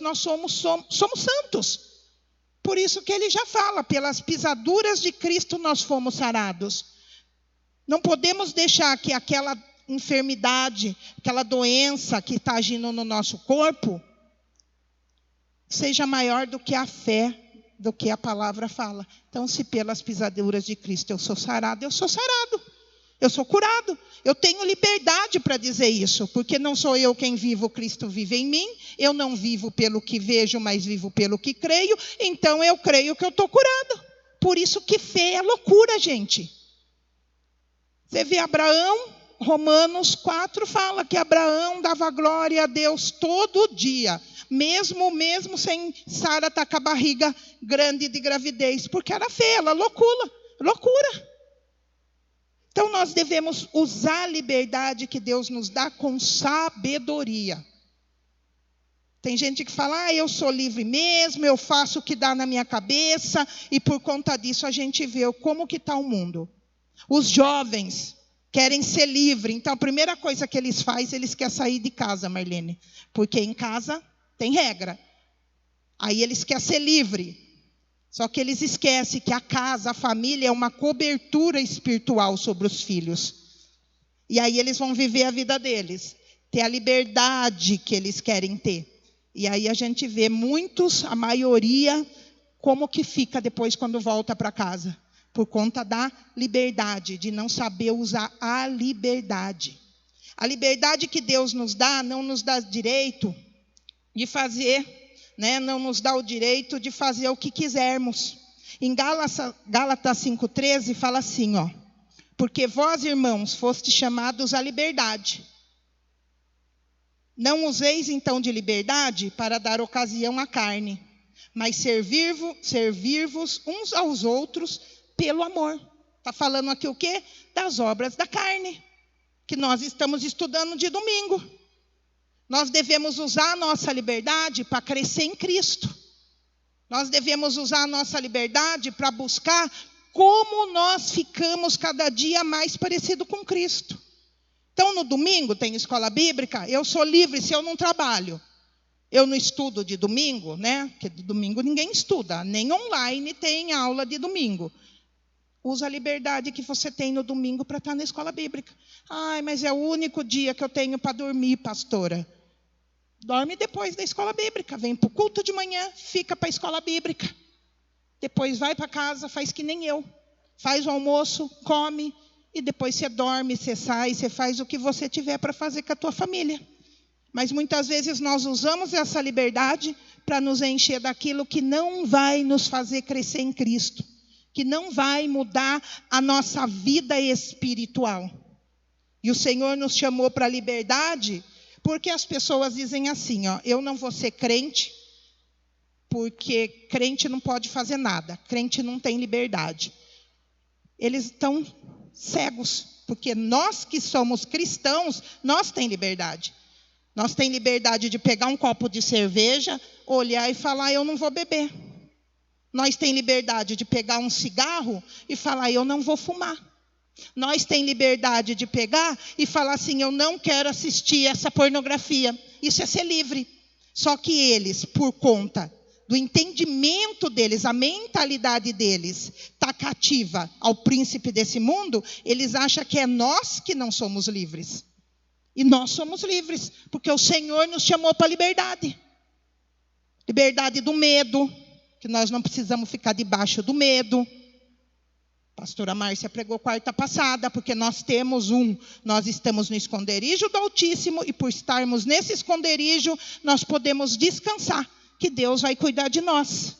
nós somos santos. Por isso que ele já fala, pelas pisaduras de Cristo nós fomos sarados. Não podemos deixar que aquela enfermidade, aquela doença que está agindo no nosso corpo, seja maior do que a fé, do que a palavra fala. Então, se pelas pisaduras de Cristo eu sou sarado, eu sou sarado. Eu sou curado. Eu tenho liberdade para dizer isso, porque não sou eu quem vivo, Cristo vive em mim. Eu não vivo pelo que vejo, mas vivo pelo que creio. Então, eu creio que eu estou curado. Por isso que fé é loucura, gente. Você vê Abraão, Romanos 4 fala que Abraão dava glória a Deus todo dia. Mesmo sem Sara estar com a barriga grande de gravidez. Porque era fé, ela loucura. Então, nós devemos usar a liberdade que Deus nos dá com sabedoria. Tem gente que fala, eu sou livre mesmo, eu faço o que dá na minha cabeça, e por conta disso a gente vê como que está o mundo. Os jovens querem ser livres, então a primeira coisa que eles fazem, eles querem sair de casa, Marlene, porque em casa tem regra. Aí eles querem ser livres. Só que eles esquecem que a casa, a família é uma cobertura espiritual sobre os filhos. E aí eles vão viver a vida deles, ter a liberdade que eles querem ter. E aí a gente vê muitos, a maioria, como que fica depois quando volta para casa. Por conta da liberdade, de não saber usar a liberdade. A liberdade que Deus nos dá, não nos dá direito de fazer, não nos dá o direito de fazer o que quisermos. Em Gálatas 5,13 fala assim, porque vós, irmãos, fostes chamados à liberdade. Não useis então de liberdade para dar ocasião à carne, mas servir-vos uns aos outros pelo amor. Está falando aqui o quê? Das obras da carne, que nós estamos estudando de domingo. Nós devemos usar a nossa liberdade para crescer em Cristo. Nós devemos usar a nossa liberdade para buscar como nós ficamos cada dia mais parecido com Cristo. Então, no domingo tem escola bíblica, eu sou livre se eu não trabalho. Eu não estudo de domingo, porque de domingo ninguém estuda, nem online tem aula de domingo. Usa a liberdade que você tem no domingo para estar na escola bíblica. Mas é o único dia que eu tenho para dormir, pastora. Dorme depois da escola bíblica. Vem para o culto de manhã, fica para a escola bíblica. Depois vai para casa, faz que nem eu. Faz o almoço, come, e depois você dorme, você sai, você faz o que você tiver para fazer com a tua família. Mas muitas vezes nós usamos essa liberdade para nos encher daquilo que não vai nos fazer crescer em Cristo. Que não vai mudar a nossa vida espiritual. E o Senhor nos chamou para a liberdade, porque as pessoas dizem assim, eu não vou ser crente, porque crente não pode fazer nada, crente não tem liberdade. Eles estão cegos, porque nós que somos cristãos, nós temos liberdade. Nós temos liberdade de pegar um copo de cerveja, olhar e falar, eu não vou beber. Nós temos liberdade de pegar um cigarro e falar, eu não vou fumar. Nós temos liberdade de pegar e falar assim, eu não quero assistir essa pornografia. Isso é ser livre. Só que eles, por conta do entendimento deles, a mentalidade deles está cativa ao príncipe desse mundo, eles acham que é nós que não somos livres. E nós somos livres, porque o Senhor nos chamou para a liberdade. Liberdade do medo, que nós não precisamos ficar debaixo do medo. A pastora Márcia pregou quarta passada, porque nós estamos no esconderijo do Altíssimo, e por estarmos nesse esconderijo, nós podemos descansar, que Deus vai cuidar de nós.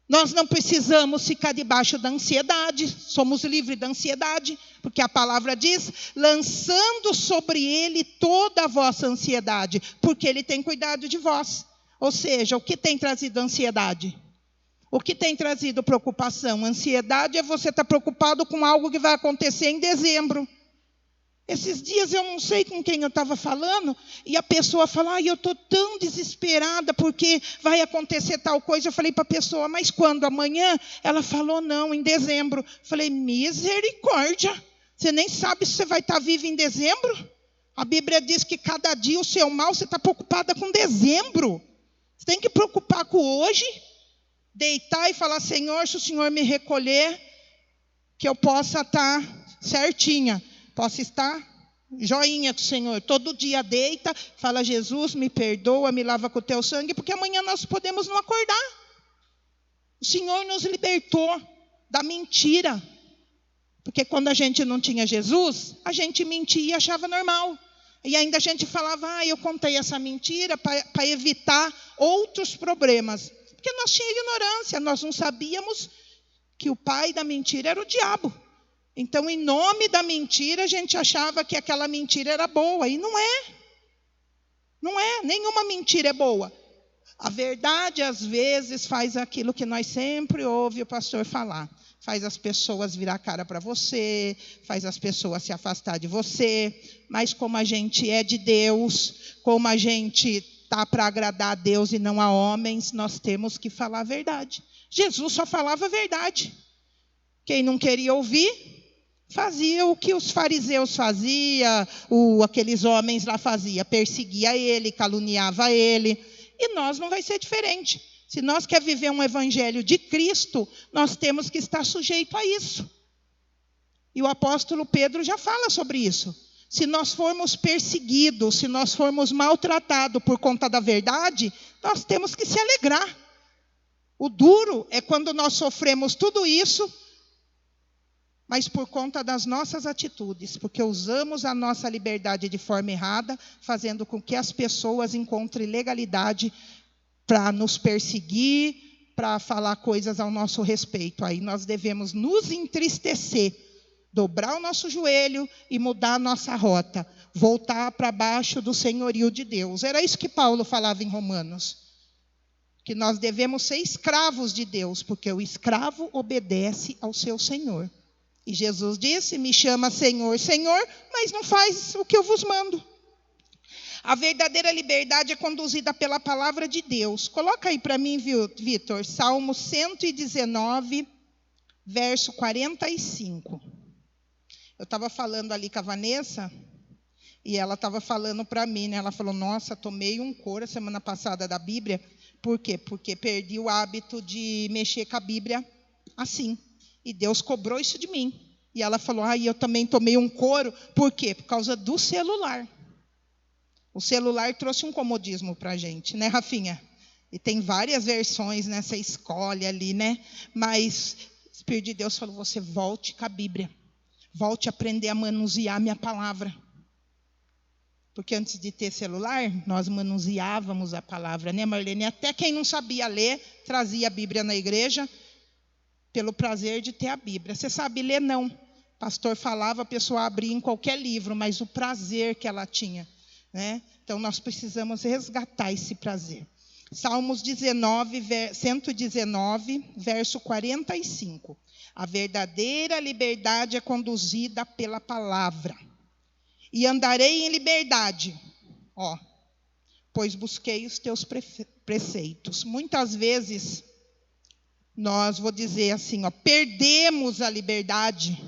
Nós não precisamos ficar debaixo da ansiedade, somos livres da ansiedade, porque a palavra diz, lançando sobre Ele toda a vossa ansiedade, porque Ele tem cuidado de vós. Ou seja, o que tem trazido ansiedade? O que tem trazido preocupação? Ansiedade é você estar preocupado com algo que vai acontecer em dezembro. Esses dias eu não sei com quem eu estava falando, e a pessoa fala, eu estou tão desesperada porque vai acontecer tal coisa. Eu falei para a pessoa, mas quando? Amanhã? Ela falou, não, em dezembro. Eu falei, misericórdia, você nem sabe se você vai estar viva em dezembro? A Bíblia diz que cada dia o seu mal, você está preocupada com dezembro. Você tem que preocupar com o hoje, deitar e falar, Senhor, se o Senhor me recolher, que eu possa estar certinha, possa estar joinha com o Senhor. Todo dia deita, fala, Jesus, me perdoa, me lava com o teu sangue, porque amanhã nós podemos não acordar. O Senhor nos libertou da mentira. Porque quando a gente não tinha Jesus, a gente mentia e achava normal. E ainda a gente falava, eu contei essa mentira para evitar outros problemas. Porque nós tínhamos ignorância, nós não sabíamos que o pai da mentira era o diabo. Então, em nome da mentira, a gente achava que aquela mentira era boa. E não é. Não é, nenhuma mentira é boa. A verdade, às vezes, faz aquilo que nós sempre ouvimos o pastor falar. Faz as pessoas virar a cara para você, faz as pessoas se afastar de você. Mas como a gente é de Deus, como a gente está para agradar a Deus e não a homens, nós temos que falar a verdade. Jesus só falava a verdade. Quem não queria ouvir, fazia o que os fariseus faziam, aqueles homens lá faziam, perseguia ele, caluniava ele. E nós não vai ser diferente. Se nós queremos viver um evangelho de Cristo, nós temos que estar sujeito a isso. E o apóstolo Pedro já fala sobre isso. Se nós formos perseguidos, se nós formos maltratados por conta da verdade, nós temos que se alegrar. O duro é quando nós sofremos tudo isso, mas por conta das nossas atitudes, porque usamos a nossa liberdade de forma errada, fazendo com que as pessoas encontrem legalidade para nos perseguir, para falar coisas ao nosso respeito. Aí nós devemos nos entristecer, dobrar o nosso joelho e mudar a nossa rota, voltar para baixo do senhorio de Deus. Era isso que Paulo falava em Romanos, que nós devemos ser escravos de Deus, porque o escravo obedece ao seu senhor. E Jesus disse, me chama Senhor, Senhor, mas não faz o que eu vos mando. A verdadeira liberdade é conduzida pela palavra de Deus. Coloca aí para mim, Vitor, Salmo 119, verso 45. Eu estava falando ali com a Vanessa, e ela estava falando para mim, né? Ela falou, nossa, tomei um couro semana passada da Bíblia. Por quê? Porque perdi o hábito de mexer com a Bíblia assim. E Deus cobrou isso de mim. E ela falou, eu também tomei um couro. Por quê? Por causa do celular. O celular trouxe um comodismo para a gente, né, Rafinha? E tem várias versões, né? Você escolhe ali, né? Mas o Espírito de Deus falou, você volte com a Bíblia. Volte a aprender a manusear a minha palavra. Porque antes de ter celular, nós manuseávamos a palavra, né, Marlene? Até quem não sabia ler, trazia a Bíblia na igreja, pelo prazer de ter a Bíblia. Você sabe ler? Não. O pastor falava, a pessoa abria em qualquer livro, mas o prazer que ela tinha, né? Então, nós precisamos resgatar esse prazer. Salmos 119, verso 45. A verdadeira liberdade é conduzida pela palavra. E andarei em liberdade, pois busquei os teus preceitos. Muitas vezes, nós, vou dizer assim, perdemos a liberdade,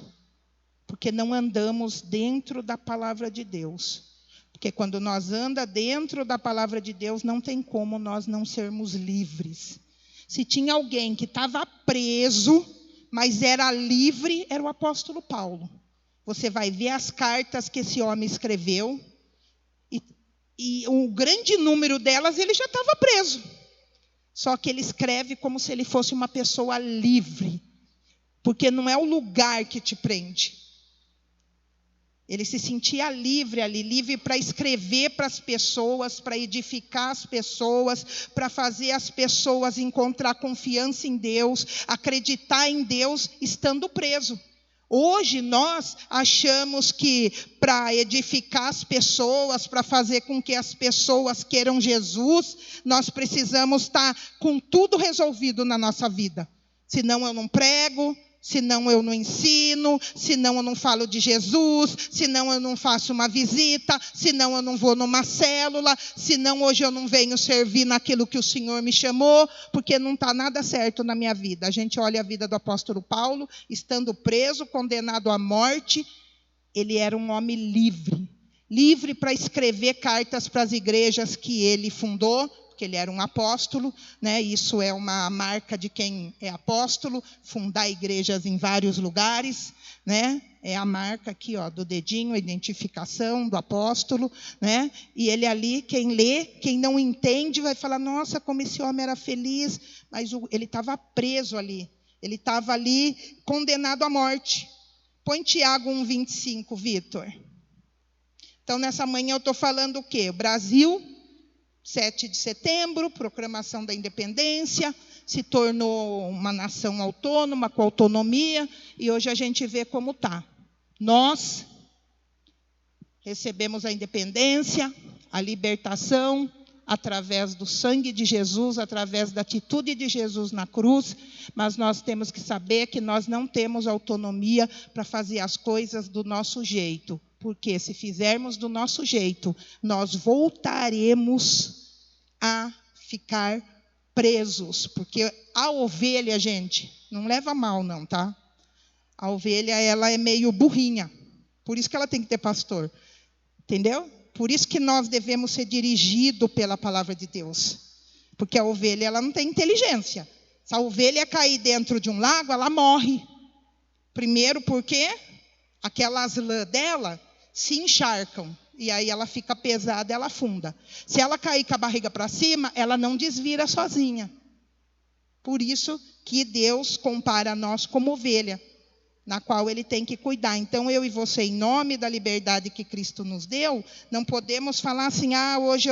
porque não andamos dentro da palavra de Deus. Porque quando nós andamos dentro da palavra de Deus, não tem como nós não sermos livres. Se tinha alguém que estava preso, mas era livre, era o apóstolo Paulo. Você vai ver as cartas que esse homem escreveu, e um grande número delas ele já estava preso. Só que ele escreve como se ele fosse uma pessoa livre, porque não é o lugar que te prende. Ele se sentia livre ali, livre para escrever para as pessoas, para edificar as pessoas, para fazer as pessoas encontrar confiança em Deus, acreditar em Deus, estando preso. Hoje nós achamos que para edificar as pessoas, para fazer com que as pessoas queiram Jesus, nós precisamos estar com tudo resolvido na nossa vida. Senão eu não prego, senão eu não ensino, senão eu não falo de Jesus, senão eu não faço uma visita, senão eu não vou numa célula, senão hoje eu não venho servir naquilo que o Senhor me chamou, porque não está nada certo na minha vida. A gente olha a vida do apóstolo Paulo, estando preso, condenado à morte, ele era um homem livre para escrever cartas para as igrejas que ele fundou, porque ele era um apóstolo, né? Isso é uma marca de quem é apóstolo, fundar igrejas em vários lugares, né? É a marca aqui, ó, do dedinho, a identificação do apóstolo, né? E ele ali, quem lê, quem não entende, vai falar, nossa, como esse homem era feliz, mas ele estava preso ali, ele estava ali condenado à morte. Põe Tiago 1,25, Vitor. Então, nessa manhã eu estou falando o quê? O Brasil, 7 de setembro, proclamação da independência, se tornou uma nação autônoma, com autonomia, e hoje a gente vê como está. Nós recebemos a independência, a libertação, através do sangue de Jesus, através da atitude de Jesus na cruz, mas nós temos que saber que nós não temos autonomia para fazer as coisas do nosso jeito. Porque se fizermos do nosso jeito, nós voltaremos a ficar presos. Porque a ovelha, gente, não leva mal não, tá? A ovelha, ela é meio burrinha. Por isso que ela tem que ter pastor. Entendeu? Por isso que nós devemos ser dirigidos pela palavra de Deus. Porque a ovelha, ela não tem inteligência. Se a ovelha cair dentro de um lago, ela morre. Primeiro porque aquelas lãs dela se encharcam, e aí ela fica pesada, ela afunda. Se ela cair com a barriga para cima, ela não desvira sozinha. Por isso que Deus compara nós como ovelha, na qual Ele tem que cuidar. Então, eu e você, em nome da liberdade que Cristo nos deu, não podemos falar assim, hoje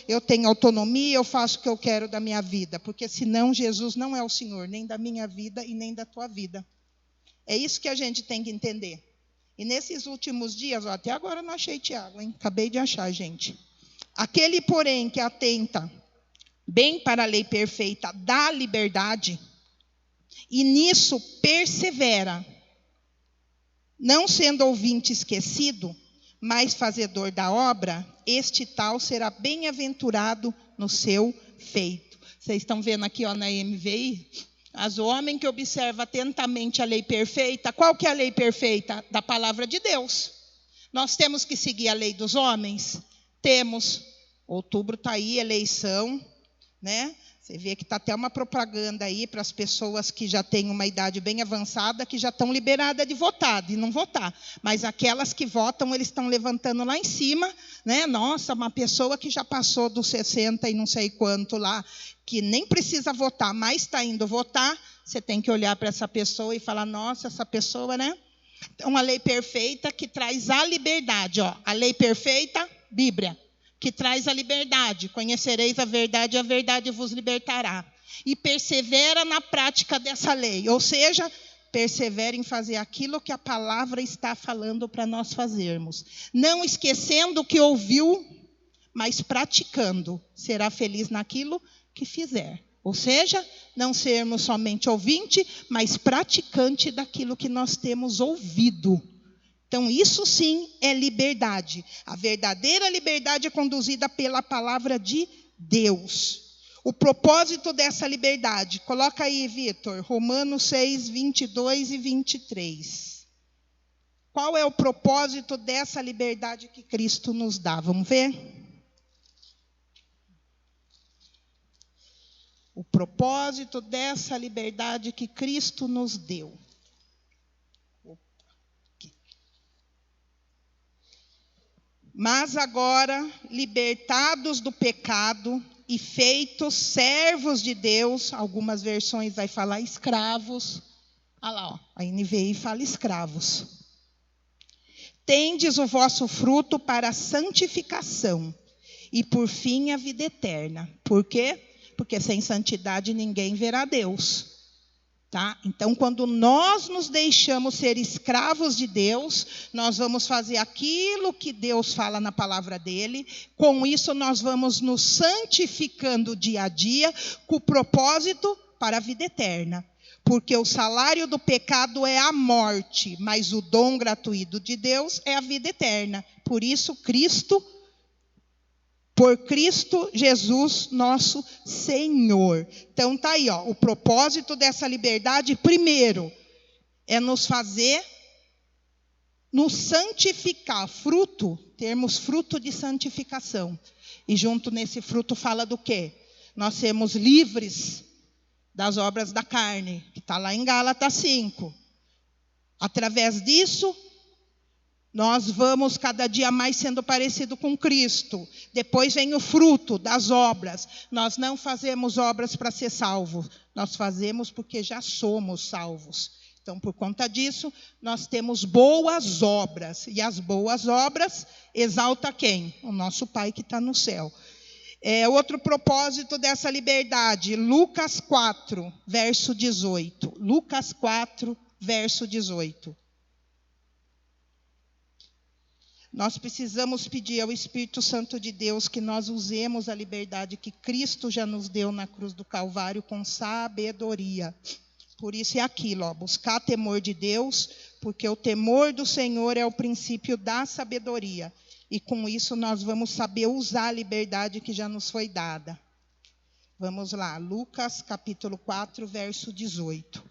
eu tenho autonomia, eu faço o que eu quero da minha vida, porque senão Jesus não é o Senhor, nem da minha vida e nem da tua vida. É isso que a gente tem que entender. E nesses últimos dias, até agora eu não achei Tiago, hein? Acabei de achar, gente. Aquele, porém, que atenta bem para a lei perfeita da liberdade, e nisso persevera, não sendo ouvinte esquecido, mas fazedor da obra, este tal será bem-aventurado no seu feito. Vocês estão vendo aqui, ó, na MVI? Mas o homem que observa atentamente a lei perfeita, qual que é a lei perfeita? Da palavra de Deus. Nós temos que seguir a lei dos homens? Temos. Outubro está aí, eleição, né? Você vê que está até uma propaganda aí para as pessoas que já têm uma idade bem avançada, que já estão liberadas de votar, de não votar. Mas aquelas que votam, eles estão levantando lá em cima, né? Nossa, uma pessoa que já passou dos 60 e não sei quanto lá, que nem precisa votar, mas está indo votar, você tem que olhar para essa pessoa e falar, nossa, essa pessoa, né? Então, uma lei perfeita que traz a liberdade. Ó, a lei perfeita, Bíblia, que traz a liberdade. Conhecereis a verdade vos libertará. E persevera na prática dessa lei. Ou seja, persevera em fazer aquilo que a palavra está falando para nós fazermos. Não esquecendo o que ouviu, mas praticando. Será feliz naquilo que fizer. Ou seja, não sermos somente ouvinte, mas praticante daquilo que nós temos ouvido. Então, isso sim é liberdade. A verdadeira liberdade é conduzida pela palavra de Deus. O propósito dessa liberdade, coloca aí, Vitor, Romanos 6, 22 e 23. Qual é o propósito dessa liberdade que Cristo nos dá? Vamos ver? O propósito dessa liberdade que Cristo nos deu. Mas agora, libertados do pecado e feitos servos de Deus, algumas versões vai falar escravos. Olha lá, ó, a NVI fala escravos. Tendes o vosso fruto para a santificação e por fim a vida eterna. Por quê? Porque sem santidade ninguém verá Deus. Tá? Então, quando nós nos deixamos ser escravos de Deus, nós vamos fazer aquilo que Deus fala na palavra dele. Com isso, nós vamos nos santificando dia a dia, com o propósito para a vida eterna. Porque o salário do pecado é a morte, mas o dom gratuito de Deus é a vida eterna. Por isso, por Cristo Jesus, nosso Senhor. Então, está aí, ó, o propósito dessa liberdade, primeiro, é nos fazer, nos santificar. Fruto, termos fruto de santificação. E junto nesse fruto fala do quê? nós sermos livres das obras da carne, que está lá em Gálatas 5. Através disso, nós vamos cada dia mais sendo parecido com Cristo. Depois vem o fruto das obras. Nós não fazemos obras para ser salvos. Nós fazemos porque já somos salvos. Então, por conta disso, nós temos boas obras. E as boas obras exalta quem? O nosso Pai que está no céu. Outro propósito dessa liberdade, Lucas 4, verso 18. Lucas 4, verso 18. Nós precisamos pedir ao Espírito Santo de Deus que nós usemos a liberdade que Cristo já nos deu na cruz do Calvário com sabedoria. Por isso é aquilo, buscar temor de Deus, porque o temor do Senhor é o princípio da sabedoria. E com isso nós vamos saber usar a liberdade que já nos foi dada. Vamos lá, Lucas capítulo 4, verso 18.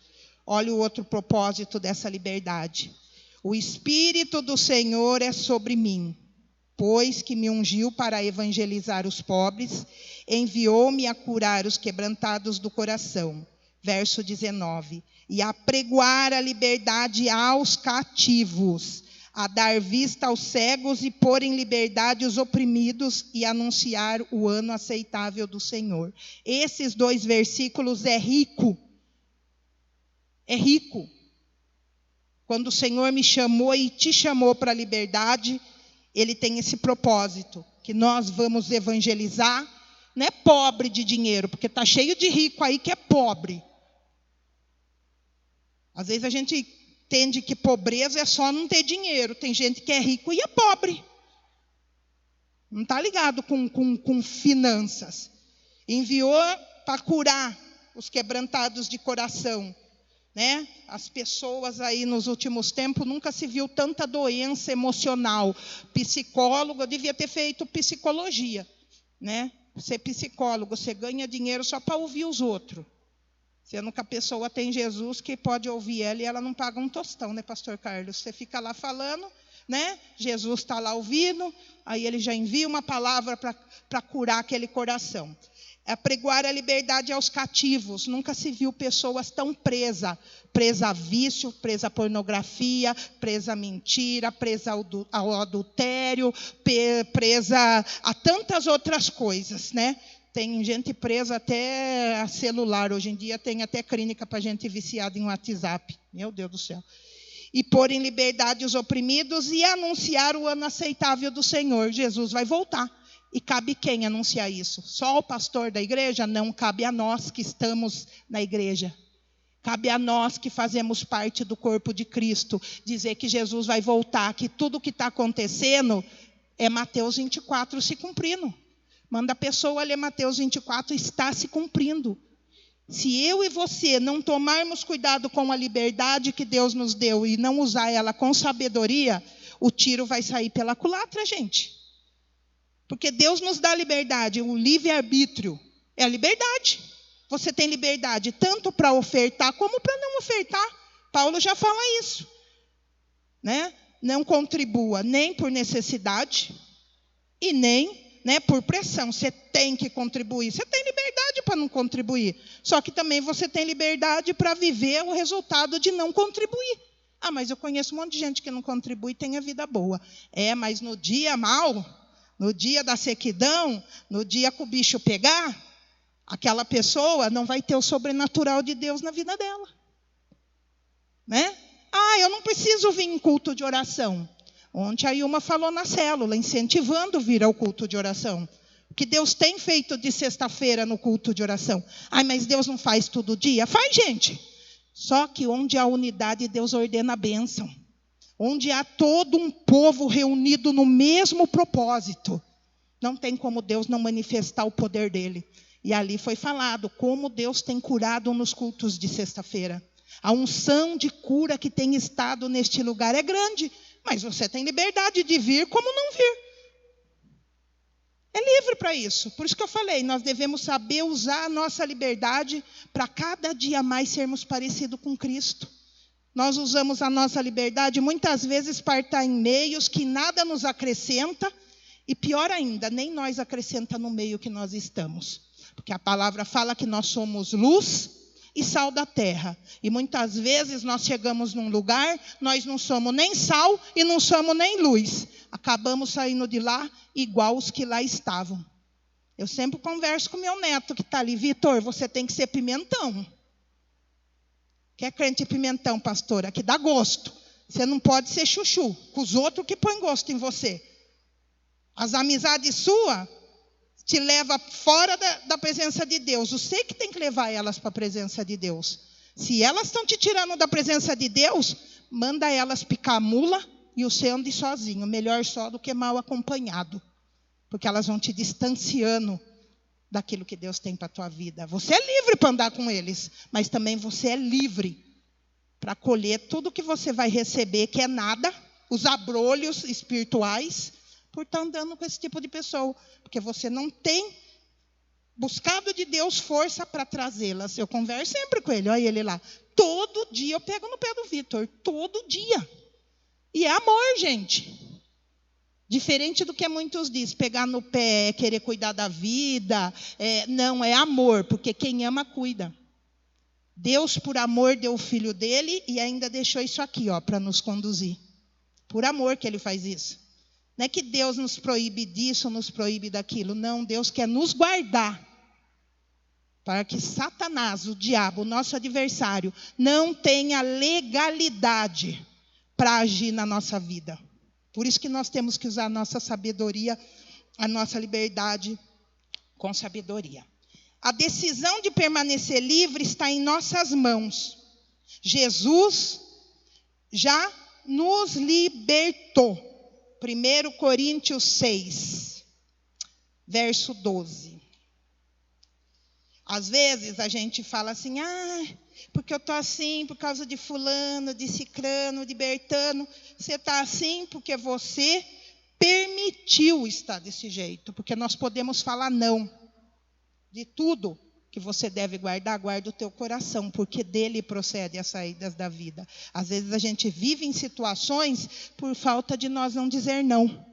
Olha o outro propósito dessa liberdade. O Espírito do Senhor é sobre mim, pois que me ungiu para evangelizar os pobres, enviou-me a curar os quebrantados do coração. Verso 19. E a pregoar a liberdade aos cativos, a dar vista aos cegos e pôr em liberdade os oprimidos e anunciar o ano aceitável do Senhor. Esses 2 versículos é rico. É rico. Quando o Senhor me chamou e te chamou para a liberdade, Ele tem esse propósito, que nós vamos evangelizar, não é pobre de dinheiro, porque está cheio de rico aí que é pobre. Às vezes a gente entende que pobreza é só não ter dinheiro. Tem gente que é rico e é pobre. Não está ligado com finanças. Enviou para curar os quebrantados de coração. Né? As pessoas aí nos últimos tempos nunca se viu tanta doença emocional. Psicólogo, eu devia ter feito psicologia, né? Ser psicólogo, você ganha dinheiro só para ouvir os outros. Sendo que a pessoa tem Jesus que pode ouvir ela e ela não paga um tostão, né, pastor Carlos? Você fica lá falando, né? Jesus está lá ouvindo, aí ele já envia uma palavra para curar aquele coração. É pregoar a liberdade aos cativos. Nunca se viu pessoas tão presas. Presa a vício, presa a pornografia, presa a mentira, presa ao adultério, presa a tantas outras coisas, né? Tem gente presa até a celular. Hoje em dia tem até clínica para gente viciada em WhatsApp. Meu Deus do céu. E pôr em liberdade os oprimidos e anunciar o ano aceitável do Senhor. Jesus vai voltar. E cabe quem anunciar isso? Só o pastor da igreja? Não, cabe a nós que estamos na igreja. Cabe a nós que fazemos parte do corpo de Cristo. Dizer que Jesus vai voltar, que tudo o que está acontecendo é Mateus 24 se cumprindo. Manda a pessoa ler Mateus 24, está se cumprindo. Se eu e você não tomarmos cuidado com a liberdade que Deus nos deu e não usar ela com sabedoria, o tiro vai sair pela culatra, gente. Porque Deus nos dá liberdade, o livre-arbítrio é a liberdade. Você tem liberdade tanto para ofertar como para não ofertar. Paulo já fala isso. Né? Não contribua nem por necessidade e nem, né, por pressão. Você tem que contribuir. Você tem liberdade para não contribuir. Só que também você tem liberdade para viver o resultado de não contribuir. Ah, mas eu conheço um monte de gente que não contribui e tem a vida boa. Mas no dia mau, no dia da sequidão, no dia que o bicho pegar, aquela pessoa não vai ter o sobrenatural de Deus na vida dela. Né? Eu não preciso vir em culto de oração. Ontem a Ilma falou na célula, incentivando vir ao culto de oração. O que Deus tem feito de sexta-feira no culto de oração? Mas Deus não faz todo dia? Faz, gente. Só que onde há unidade, Deus ordena a bênção. Onde há todo um povo reunido no mesmo propósito, não tem como Deus não manifestar o poder dele. E ali foi falado como Deus tem curado nos cultos de sexta-feira. A unção de cura que tem estado neste lugar é grande, mas você tem liberdade de vir como não vir. É livre para isso. Por isso que eu falei, nós devemos saber usar a nossa liberdade para cada dia mais sermos parecidos com Cristo. Nós usamos a nossa liberdade muitas vezes para estar em meios que nada nos acrescenta e pior ainda, nem nós acrescenta no meio que nós estamos. Porque a palavra fala que nós somos luz e sal da terra. E muitas vezes nós chegamos num lugar, nós não somos nem sal e não somos nem luz. Acabamos saindo de lá igual os que lá estavam. Eu sempre converso com meu neto que está ali. Vitor, você tem que ser pimentão. Quer crente pimentão, pastora? Que dá gosto. Você não pode ser chuchu, com os outros que põem gosto em você. As amizades suas te levam fora da presença de Deus. Você que tem que levar elas para a presença de Deus. Se elas estão te tirando da presença de Deus, manda elas picar a mula e você ande sozinho. Melhor só do que mal acompanhado. Porque elas vão te distanciando daquilo que Deus tem para a tua vida. Você é livre para andar com eles, mas também você é livre para colher tudo que você vai receber, que é nada, os abrolhos espirituais, por estar andando com esse tipo de pessoa. Porque você não tem buscado de Deus força para trazê-las. Eu converso sempre com ele, olha ele lá. Todo dia eu pego no pé do Vitor, todo dia. E é amor, gente. Diferente do que muitos dizem, pegar no pé, querer cuidar da vida. Não, é amor, porque quem ama, cuida. Deus, por amor, deu o filho dele e ainda deixou isso aqui, para nos conduzir. Por amor que ele faz isso. Não é que Deus nos proíbe disso, nos proíbe daquilo. Não, Deus quer nos guardar. Para que Satanás, o diabo, o nosso adversário, não tenha legalidade para agir na nossa vida. Por isso que nós temos que usar a nossa sabedoria, a nossa liberdade com sabedoria. A decisão de permanecer livre está em nossas mãos. Jesus já nos libertou. 1 Coríntios 6, verso 12. Às vezes a gente fala assim, porque eu estou assim por causa de fulano, de cicrano, de bertano. Você está assim porque você permitiu estar desse jeito. Porque nós podemos falar não. De tudo que você deve guardar, guarda o teu coração, porque dele procede as saídas da vida. Às vezes a gente vive em situações por falta de nós não dizer não.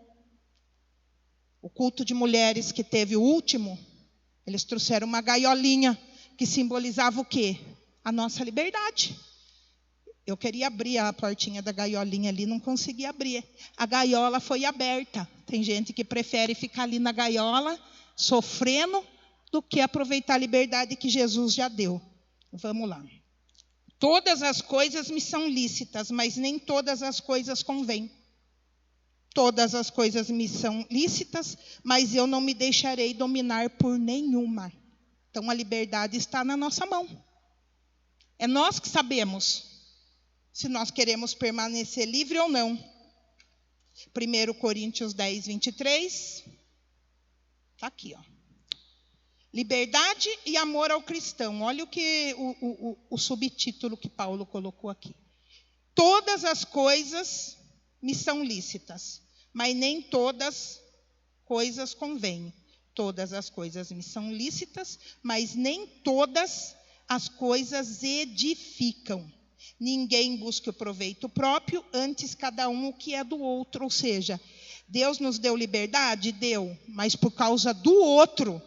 O culto de mulheres que teve o último, eles trouxeram uma gaiolinha que simbolizava o quê? A nossa liberdade. Eu queria abrir a portinha da gaiolinha ali, não consegui abrir. A gaiola foi aberta. Tem gente que prefere ficar ali na gaiola, sofrendo, do que aproveitar a liberdade que Jesus já deu. Vamos lá. Todas as coisas me são lícitas, mas nem todas as coisas convêm. Todas as coisas me são lícitas, mas eu não me deixarei dominar por nenhuma. Então a liberdade está na nossa mão. É nós que sabemos se nós queremos permanecer livre ou não. 1 Coríntios 10, 23. Está aqui, Liberdade e amor ao cristão. Olha o subtítulo que Paulo colocou aqui. Todas as coisas me são lícitas, mas nem todas coisas convêm. Todas as coisas me são lícitas, mas nem todas as coisas edificam. Ninguém busca o proveito próprio, antes cada um o que é do outro. Ou seja, Deus nos deu liberdade? Deu, mas por causa do outro,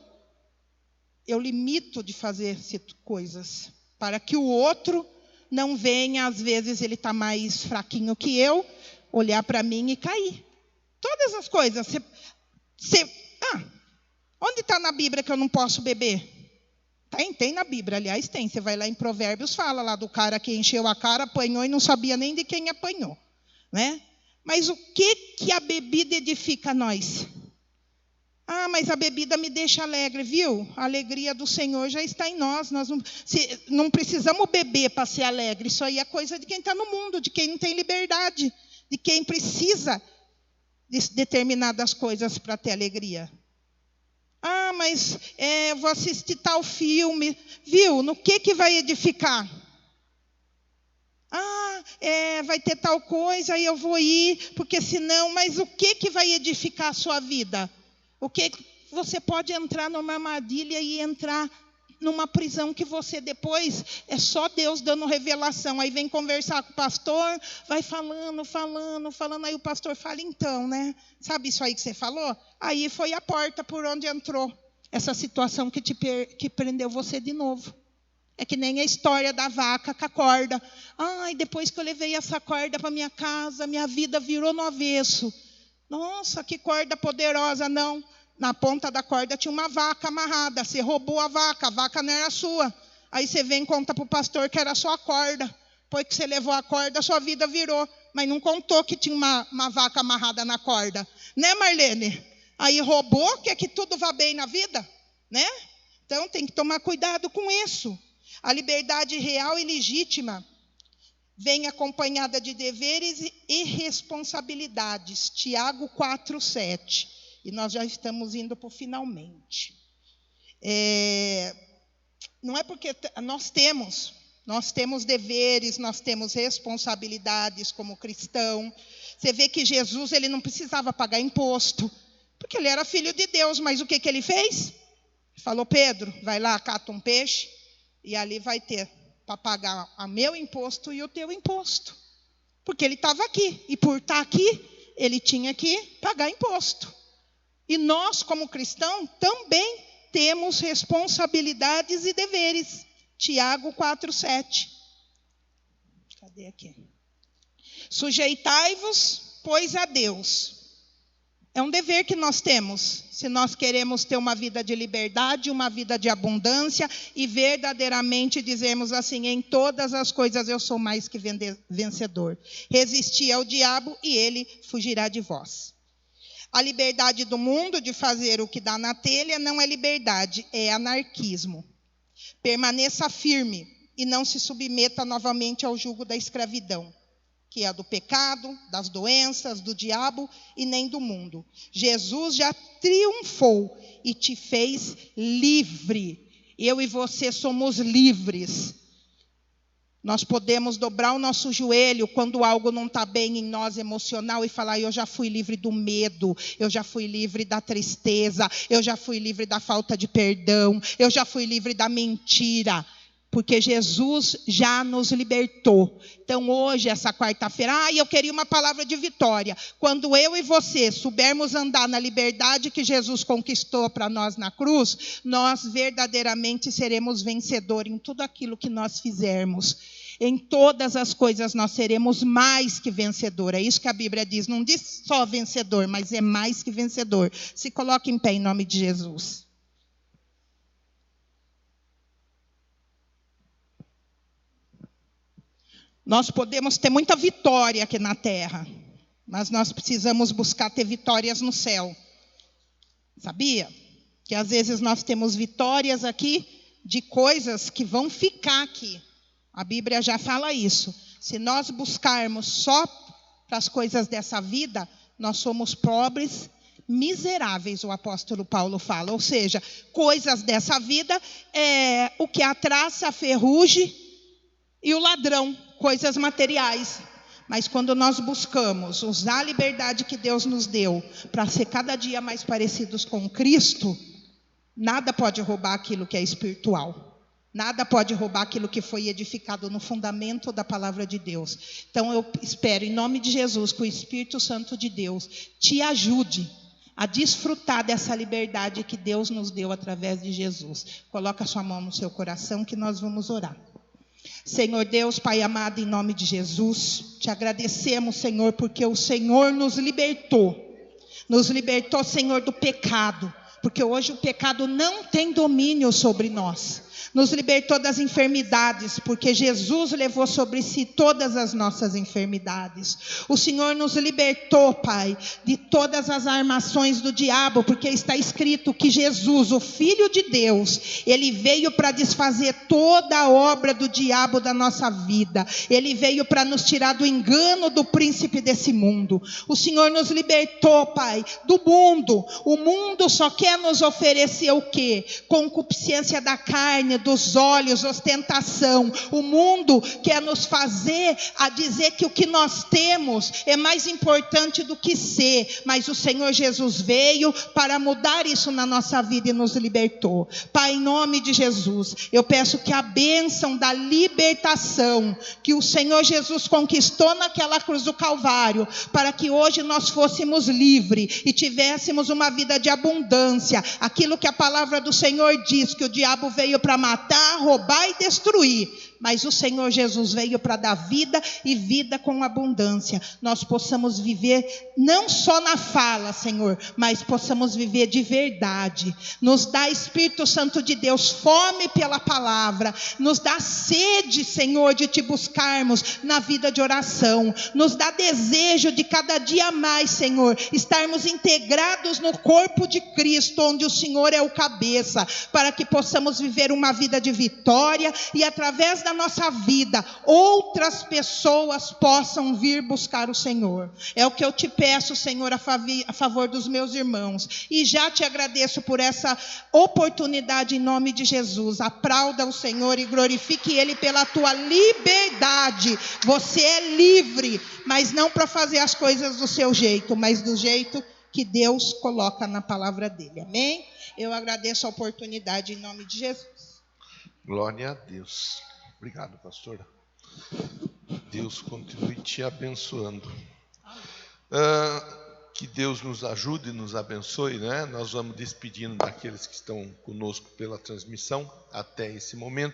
eu limito de fazer coisas, para que o outro não venha, às vezes ele está mais fraquinho que eu, olhar para mim e cair. Todas as coisas. Onde está na Bíblia que eu não posso beber? Tem na Bíblia, aliás tem. Você vai lá em Provérbios, fala lá do cara que encheu a cara, apanhou e não sabia nem de quem apanhou. Né? Mas o que a bebida edifica a nós? Mas a bebida me deixa alegre, viu? A alegria do Senhor já está em nós. Nós não precisamos beber para ser alegre. Isso aí é coisa de quem está no mundo, de quem não tem liberdade, de quem precisa de determinadas coisas para ter alegria. Mas eu vou assistir tal filme. Viu? No que vai edificar? Vai ter tal coisa e eu vou ir, porque senão... Mas o que vai edificar a sua vida? O que você pode entrar numa armadilha e entrar numa prisão que você depois é só Deus dando revelação. Aí vem conversar com o pastor, vai falando. Aí o pastor fala, então, né? Sabe isso aí que você falou? Aí foi a porta por onde entrou. essa situação que prendeu você de novo. É que nem a história da vaca com a corda. Ai, depois que eu levei essa corda para minha casa, minha vida virou no avesso. Nossa, que corda poderosa. Não, na ponta da corda tinha uma vaca amarrada. Você roubou a vaca não era sua. Aí você vem e conta para o pastor que era só a corda. Depois que você levou a corda, sua vida virou. Mas não contou que tinha uma vaca amarrada na corda. Né, Marlene? Aí roubou, quer que tudo vá bem na vida? Né? Então tem que tomar cuidado com isso. A liberdade real e legítima vem acompanhada de deveres e responsabilidades. Tiago 4:7. E nós já estamos indo para o finalmente. Não é porque nós temos deveres, nós temos responsabilidades como cristão. Você vê que Jesus ele não precisava pagar imposto, porque ele era filho de Deus. Mas o que ele fez? Falou, Pedro, vai lá, cata um peixe, e ali vai ter para pagar o meu imposto e o teu imposto. Porque ele estava aqui, e por estar aqui, ele tinha que pagar imposto. E nós, como cristãos, também temos responsabilidades e deveres. Tiago 4:7. Cadê aqui? Sujeitai-vos, pois, a Deus. É um dever que nós temos, se nós queremos ter uma vida de liberdade, uma vida de abundância, e verdadeiramente dizermos assim, em todas as coisas eu sou mais que vencedor. Resisti ao diabo e ele fugirá de vós. A liberdade do mundo de fazer o que dá na telha não é liberdade, é anarquismo. Permaneça firme e não se submeta novamente ao jugo da escravidão, que é a do pecado, das doenças, do diabo e nem do mundo. Jesus já triunfou e te fez livre. Eu e você somos livres. Nós podemos dobrar o nosso joelho quando algo não está bem em nós emocional e falar, eu já fui livre do medo, eu já fui livre da tristeza, eu já fui livre da falta de perdão, eu já fui livre da mentira. Porque Jesus já nos libertou. Então hoje, essa quarta-feira, eu queria uma palavra de vitória. Quando eu e você soubermos andar na liberdade que Jesus conquistou para nós na cruz, nós verdadeiramente seremos vencedores em tudo aquilo que nós fizermos. Em todas as coisas nós seremos mais que vencedor. É isso que a Bíblia diz. Não diz só vencedor, mas é mais que vencedor. Se coloque em pé em nome de Jesus. Nós podemos ter muita vitória aqui na terra, mas nós precisamos buscar ter vitórias no céu. Sabia? Que às vezes nós temos vitórias aqui de coisas que vão ficar aqui. A Bíblia já fala isso. Se nós buscarmos só para as coisas dessa vida, nós somos pobres, miseráveis, o apóstolo Paulo fala. Ou seja, coisas dessa vida é o que a traça, a ferrugem e o ladrão. Coisas materiais, mas quando nós buscamos usar a liberdade que Deus nos deu para ser cada dia mais parecidos com Cristo, nada pode roubar aquilo que é espiritual, nada pode roubar aquilo que foi edificado no fundamento da palavra de Deus. Então eu espero em nome de Jesus que o Espírito Santo de Deus te ajude a desfrutar dessa liberdade que Deus nos deu através de Jesus. Coloca a sua mão no seu coração que nós vamos orar. Senhor Deus, Pai amado, em nome de Jesus, te agradecemos, Senhor, porque o Senhor nos libertou, Senhor, do pecado, porque hoje o pecado não tem domínio sobre nós. Nos libertou das enfermidades, porque Jesus levou sobre si todas as nossas enfermidades. O Senhor nos libertou, Pai, de todas as armações do diabo, porque está escrito que Jesus, o Filho de Deus, Ele veio para desfazer toda a obra do diabo da nossa vida. Ele veio para nos tirar do engano do príncipe desse mundo. O Senhor nos libertou, Pai, do mundo. O mundo só quer nos oferecer o quê? Concupiscência da carne, carne, dos olhos, ostentação. O mundo quer nos fazer a dizer que o que nós temos é mais importante do que ser, mas o Senhor Jesus veio para mudar isso na nossa vida e nos libertou. Pai, em nome de Jesus, eu peço que a bênção da libertação que o Senhor Jesus conquistou naquela cruz do Calvário, para que hoje nós fôssemos livres e tivéssemos uma vida de abundância, aquilo que a palavra do Senhor diz, que o diabo veio para matar, roubar e destruir, mas o Senhor Jesus veio para dar vida e vida com abundância. Nós possamos viver não só na fala, Senhor, mas possamos viver de verdade. Nos dá, Espírito Santo de Deus, fome pela palavra. Nos dá sede, Senhor, de te buscarmos na vida de oração. Nos dá desejo de cada dia mais, Senhor, estarmos integrados no corpo de Cristo, onde o Senhor é o cabeça, para que possamos viver uma vida de vitória e através da nossa vida, outras pessoas possam vir buscar o Senhor. É o que eu te peço, Senhor, a favor dos meus irmãos. E já te agradeço por essa oportunidade em nome de Jesus. Aplauda o Senhor e glorifique Ele pela tua liberdade. Você é livre, mas não para fazer as coisas do seu jeito, mas do jeito que Deus coloca na palavra dele. Amém? Eu agradeço a oportunidade em nome de Jesus. Glória a Deus. Obrigado, pastora. Deus continue te abençoando. Que Deus nos ajude e nos abençoe, né? Nós vamos despedindo daqueles que estão conosco pela transmissão até esse momento.